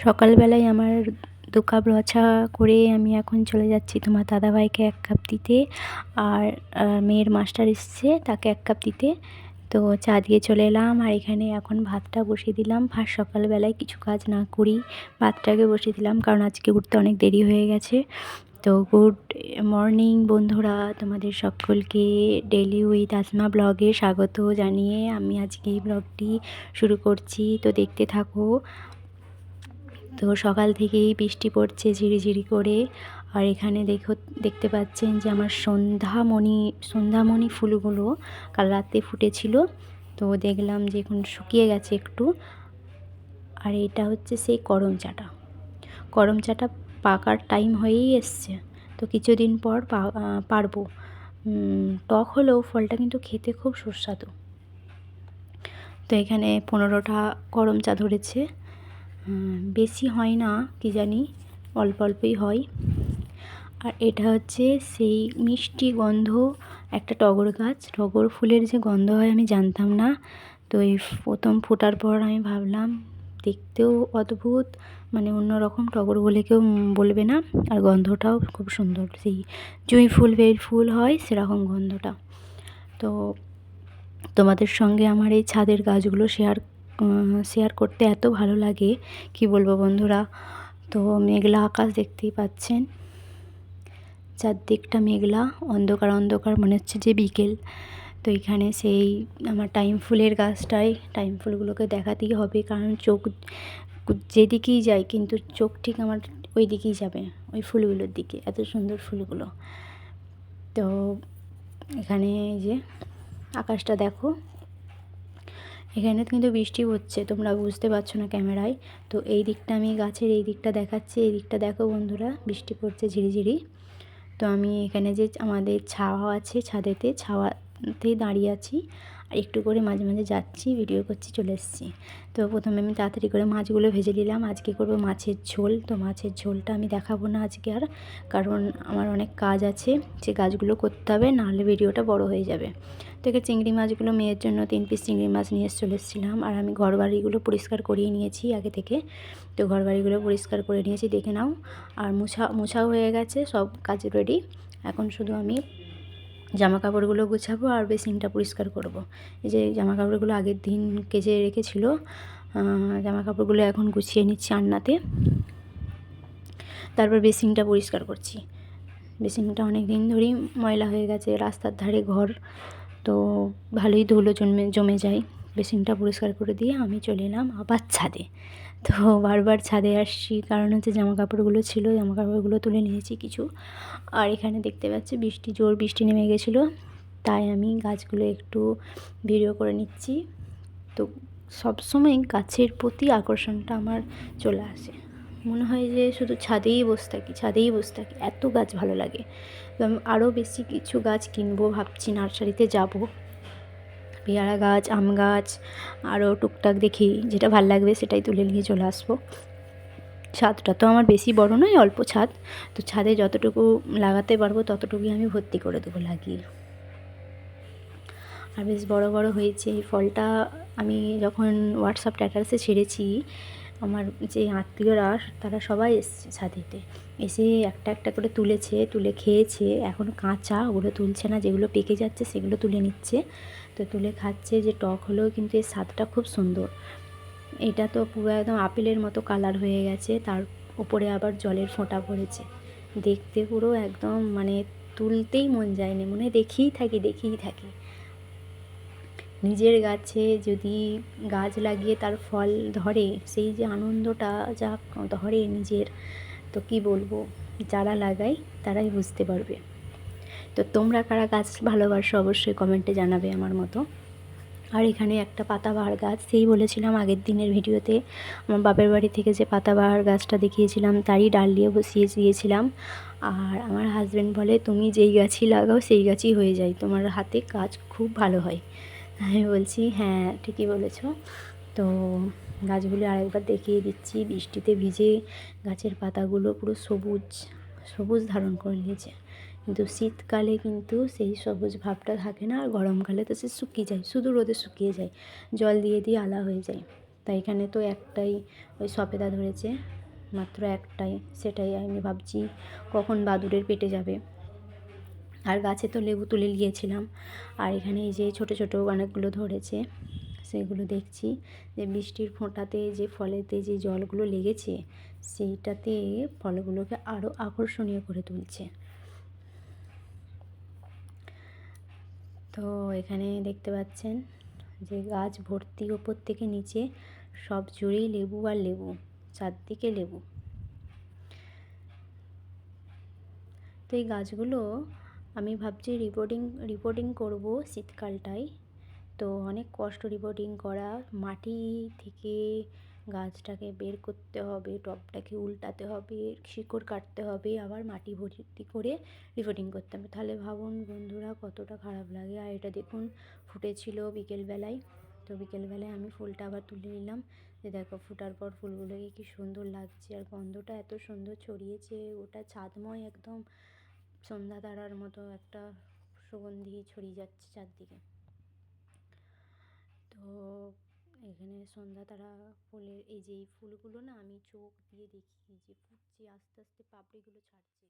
সকালবেলায় আমার 2 কাপ র চা করে আমি এখন চলে যাচ্ছি তোমার দাদাভাইকে 1 কাপ দিতে। আর মেয়ের মাস্টার এসছে, তাকে 1 কাপ দিতে। তো চা দিয়ে চলে এলাম। আর এখানে এখন ভাতটা বসিয়ে দিলাম। সকালবেলায় কিছু কাজ না করেই ভাতটাকে বসিয়ে দিলাম, কারণ আজকে উঠতে অনেক দেরি হয়ে গেছে। তো গুড মর্নিং বন্ধুরা, তোমাদের সকলকে ডেইলি উইথ আসমা ব্লগে স্বাগত জানিয়ে আমি আজকে এই ব্লগটি শুরু করছি। তো দেখতে থাকো। তো সকাল থেকেই বৃষ্টি পড়ছে ঝিরিঝিরি করে। আর এখানে দেখতে পাচ্ছেন যে আমার সন্ধ্যামণি ফুলগুলো কাল রাতে ফুটেছিল, তো দেখলাম যে এখন শুকিয়ে গেছে একটু। আর এটা হচ্ছে সেই করম চাটা পাকার টাইম হয়েই এসছে, তো কিছুদিন পর পারবো। টক হলেও ফলটা কিন্তু খেতে খুব সুস্বাদু। তো এখানে 15টা করম চা ধরেছে, বেশি হয় না কি জানি, অল্প অল্পই হয়। আর এটা হচ্ছে সেই মিষ্টি গন্ধ একটা টগর গাছ। টগর ফুলের যে গন্ধ হয় আমি জানতাম না। তো এই প্রথম ফোটার পর আমি ভাবলাম দেখতেও অদ্ভুত, মানে অন্যরকম, টগর বলে কেউ বলবে না। আর গন্ধটাও খুব সুন্দর, সেই জুঁই ফুল বেল ফুল হয় সেরকম গন্ধটা। তো তোমাদের সঙ্গে আমার এই ছাদের গাছগুলো শেয়ার করতে এত ভালো লাগে, কি বলবো বন্ধুরা। তো মেঘলা আকাশ দেখতেই পাচ্ছেন, চারদিকটা মেঘলা, অন্ধকার অন্ধকার, মনে হচ্ছে যে বিকেল। তো এখানে সেই আমার টাইম ফুলের গাছটায় টাইম ফুলগুলোকে দেখাতেই হবে, কারণ চোখ যেদিকেই যায় কিন্তু চোখ ঠিক আমার ওই দিকেই যাবে, ওই ফুলগুলোর দিকে, এত সুন্দর ফুলগুলো। তো এখানে এই যে আকাশটা দেখো, এখানে কিন্তু বৃষ্টি হচ্ছে, তোমরা বুঝতে পারছো না ক্যামেরায়। তো এই দিকটা আমি গাছের এই দিকটা দেখাচ্ছি, এই দিকটা দেখো বন্ধুরা, বৃষ্টি পড়ছে ঝিরিঝিরি। তো আমি এখানে যে আমাদের ছাওয়া আছে, ছাওয়াতেই দাঁড়িয়ে আছি, আর একটু করে মাঝে মাঝে যাচ্ছি, ভিডিও করছি, চলে এসেছি। তো প্রথমে আমি তাড়াতাড়ি করে মাছগুলো ভেজে নিলাম। আজকে করবো মাছের ঝোল। তো মাছের ঝোলটা আমি দেখাবো না আজকে আর, কারণ আমার অনেক কাজ আছে, সে কাজগুলো করতে হবে, নাহলে ভিডিওটা বড় হয়ে যাবে। তো এখানে চিংড়ি মাছগুলো, মেয়ের জন্য 3 পিস চিংড়ি মাছ নিয়ে চলে এসেছিলাম। আর আমি ঘরবাড়িগুলো পরিষ্কার করিয়ে নিয়েছি আগে থেকে। তো ঘরবাড়িগুলো পরিষ্কার করে নিয়েছি, দেখে নাও। আর মোছাও হয়ে গেছে, সব কাজ রেডি। এখন শুধু আমি জামা কাপড়গুলো গুছাবো আর বেসিনটা পরিষ্কার করব। এই যে জামা কাপড়গুলো আগের দিন কেচে রেখেছিল, জামা কাপড়গুলো এখন গুছিয়ে নিচ্ছি আন্নাতে। তারপর বেসিনটা পরিষ্কার করছি। বেসিনটা অনেক দিন ধরেই ময়লা হয়ে গেছে, রাস্তার ধারে ঘর, তো ভালোই ধুলো জমে যায়। বেসিনটা পরিষ্কার করে দিয়ে আমি চলে এলাম আবার ছাদে। তো বারবার ছাদে আসছি কারণ হচ্ছে জামা কাপড়গুলো ছিল, জামা কাপড়গুলো তুলে নিয়েছি কিছু। আর এখানে দেখতে পাচ্ছি জোর বৃষ্টি নেমে গেছিলো, তাই আমি গাছগুলো একটু ভিডিও করে নিচ্ছি। তো সবসময় গাছের প্রতি আকর্ষণটা আমার চলে আসে, মনে হয় যে শুধু ছাদেই বসে থাকি, এত গাছ ভালো লাগে। তো আমি আরও বেশি কিছু গাছ কিনবো ভাবছি, নার্সারিতে যাব, পেয়ারা গাছ, আম গাছ, আরও টুকটাক দেখি যেটা ভালো লাগবে সেটাই তুলে নিয়ে চলে আসবো। ছাদটা তো আমার বেশি বড় নয়, অল্প ছাদ। তো ছাদে যতটুকু লাগাতে পারবো ততটুকুই আমি ভর্তি করে দেবো লাগিয়ে। আর বেশ বড় বড় হয়েছে। এই ফলটা আমি যখন হোয়াটসঅ্যাপ স্ট্যাটাসে ছেড়েছি, আমার যে আত্মীয়রা তারা সবাই এসছে ছাদেতে, এসে একটা একটা করে তুলে খেয়েছে। এখনও কাঁচা, ওগুলো তুলছে না, যেগুলো পেকে যাচ্ছে সেগুলো তুলে নিচ্ছে। তো তুলে খাচ্ছে, যে টক হলেও কিন্তু এর স্বাদটা খুব সুন্দর। এটা তো পুরো একদম আপেলের মতো কালার হয়ে গেছে, তার উপরে আবার জলের ফোঁটা পড়েছে, দেখতে পুরো একদম মানে তুলতেই মন যায়নি, মনে দেখেই থাকি। নিজের গাছে যদি গাছ লাগিয়ে তার ফল ধরে, সেই যে আনন্দটা যা ধরে নিজের, তো কি বলবো, যারা লাগায় তারাই বুঝতে পারবে। তো তোমরা কারা গাছ ভালোবাসো অবশ্যই কমেন্টে জানাবে আমার মতো। আর এখানে একটা পাতাবাহার গাছ, সেই বলেছিলাম আগের দিনের ভিডিওতে, আমার বাপের বাড়ি থেকে যে পাতাবাহার গাছটা দেখিয়েছিলাম তারই ডাল দিয়ে বসিয়ে দিয়েছিলাম। আর আমার হাজব্যান্ড বলে তুমি যেই গাছই লাগাও সেই গাছই হয়ে যায়, তোমার হাতে কাজ খুব ভালো হয়। আমি বলছি হ্যাঁ ঠিকই বলেছো। তো গাছগুলো আরেকবার দেখিয়ে দিচ্ছি, বৃষ্টিতে ভিজে গাছের পাতাগুলো পুরো সবুজ ধারণ করে নিয়েছে। কিন্তু শীতকালে কিন্তু সেই সবুজ ভাবটা থাকে না, আর গরমকালে তো সে শুকিয়ে যায়, শুধু রোদে শুকিয়ে যায়, জল দিয়ে আলা হয়ে যায়। তাই এখানে তো একটাই ওই সবেদা ধরেছে, মাত্র একটাই, সেটাই আমি ভাবছি কখন বাদুড়ের পেটে যাবে। আর গাছে তো লেবু তুলে গিয়েছিলাম, আর এখানে এই যে ছোটো ছোটো অনেকগুলো ধরেছে, সেগুলো দেখছি যে বৃষ্টির ফোঁটাতে যে ফলেতে যে জলগুলো লেগেছে সেইটাতে ফলগুলোকে আরও আকর্ষণীয় করে তুলছে। তো এখানে দেখতে পাচ্ছেন যে গাছ ভর্তি, ওপর থেকে নিচে সব জুড়েই লেবু আর লেবু, চারদিকে লেবু। তো এই গাছগুলো আমি ভাবছি রিপোর্টিং করব শীতকালটায়। তো অনেক কষ্ট রিপোর্টিং করা, মাটি থেকে গাছটাকে বের করতে হবে, টবটাকে উল্টাতে হবে, শিকড় কাটতে হবে, আবার মাটি ভর্তি করে রিপোর্টিং করতে হবে। তাহলে ভাবুন বন্ধুরা কতটা খারাপ লাগে। আর এটা দেখুন ফুটেছিল বিকেলবেলায়, তো বিকেলবেলায় আমি ফুলটা আবার তুলে নিলাম। যে দেখো ফোটার পর ফুলগুলোকে কি সুন্দর লাগছে, আর গন্ধটা এত সুন্দর ছড়িয়েছে, ওটা ছাদময় একদম সন্ধ্যা তারার মতো একটা সুগন্ধি ছড়িয়ে যাচ্ছে চারদিকে। তো এখানে সন্ধ্যা তারা ফুলের এই যে এই ফুলগুলো না আমি চোখ দিয়ে দেখি যে ফুটছে, আস্তে আস্তে পাপড়িগুলো ছাড়ছে।